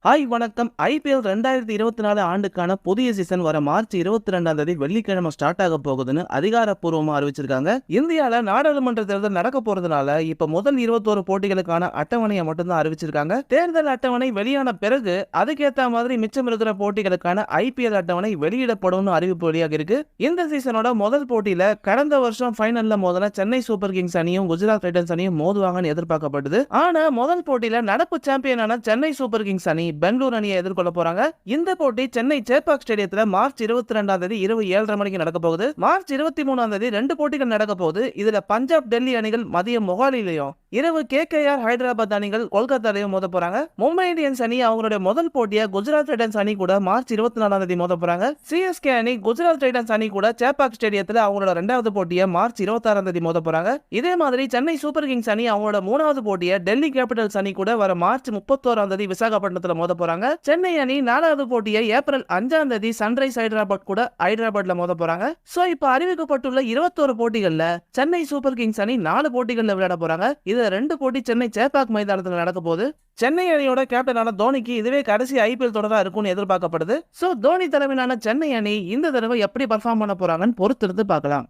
Hi வணக்கம். IPL 2024 ஆண்டுக்கான புதிய சீசன் வர மார்ச் 22ஆம் தேதி வெள்ளிக்கிழமை ஸ்டார்ட் ஆக போகுதுன்னு அதிகாரப்பூர்வமா அறிவிச்சிருக்காங்க. இந்தியால நாடாளுமன்ற தேர்தல் நடக்க போறதுனால இப்ப முதல் 21 போட்டிகளுக்கான அட்டவணையை மட்டும் தான் அறிவிச்சிருக்காங்க. தேர்தல் அட்டவணை வெளியான பிறகு அதுக்கேத்த மாதிரி மிச்சம் இருக்கிற போட்டிகளுக்கான ஐபிஎல் அட்டவணை வெளியிடப்படும்னு அறிவிப்பு வெளியாக இருக்கு. இந்த சீசனோட முதல் போட்டியில கடந்த வருஷம் ஃபைனல்ல மோதின சென்னை சூப்பர் கிங்ஸ் அணியும் குஜராத் டைட்டன்ஸ் அணியும் மோதுவாங்கன்னு எதிர்பார்க்கப்பட்டது. ஆனா முதல் போட்டியில நடப்பு சாம்பியனான சென்னை சூப்பர் கிங்ஸ் அணி பெங்களூர் அணியை எதிர்கொள்ள போறாங்க. இந்த போட்டி சென்னை சேப்பாக் ஸ்டேடியத்துல மார்ச் 22ஆம் தேதி இரவு 7:30 மணிக்கு நடக்க போகுது. மார்ச் 23ஆம் தேதி 2 போட்டிகள் நடக்க போகுது. இதுல பஞ்சாப் டெல்லி அணிகள் மதியம் மொஹாலிலையும், இரவு கேகேஆர் ஹைதராபாத் அணிகள் கொல்கத்தாலையும் மோத போறாங்க. மும்பை இந்தியன்ஸ் அணி அவங்களுடைய முதல் போட்டியை குஜராத் டைட்டன்ஸ் அணி கூட மார்ச் 24ஆம் தேதி மோத போறாங்க. சிஎஸ்கே அணி குஜராத் டைட்டன்ஸ் அணி கூட சேப்பாக் ஸ்டேடியத்துல அவங்களோட 2வது போட்டியை மார்ச் 26ஆம் தேதி மோத போறாங்க. இதே மாதிரி சென்னை சூப்பர் கிங்ஸ் அணி அவங்களோட 3வது போட்டியை டெல்லி கேபிட்டல்ஸ் அணி கூட வர மார்ச் 31ஆம் தேதி விசாகப்பட்டினத்துல மோத போறாங்க. சென்னை அணி 4வது போட்டியை ஏப்ரல் 5ஆம் தேதி சன்ரைஸ் ஹைதராபாத் கூட ஹைதராபாத்ல மோத போறாங்க. சோ இப்ப அறிவிக்கப்பட்டுள்ள 21 போட்டிகள்ல சென்னை சூப்பர் கிங்ஸ் அணி 4 போட்டிகள்ல விளையாட போறாங்க. இதுல 2 போட்டி சென்னை சேப்பாக் மைதானத்துல நடக்க போகுது. சென்னை அணியோட கேப்டனான தோனிக்கு இதுவே கடைசி ஐபிஎல் தொடரா இருக்கும்னு எதிர்பார்க்கப்படுது. சோ தோனி தலைமையிலான சென்னை அணி இந்த தடவை எப்படி பெர்ஃபார்ம் பண்ண போறாங்கன்னு பொறுத்திருந்து பார்க்கலாம்.